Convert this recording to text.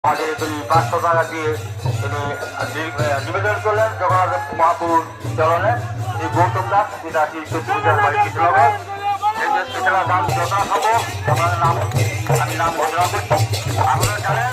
আমাদের তিনি 500 টাকা দিয়ে তিনি নিবেদন করলেন জগন্নাথ মহাপুর চরণে এই গৌতম দাস পিতা শ্রী সত্যিকার বাড়ি কৃষ্ণনগর এই যে স্পেশাল দাম যথা খাবো নাম আমি নাম ঘোষণা করছি আপনারা জানেন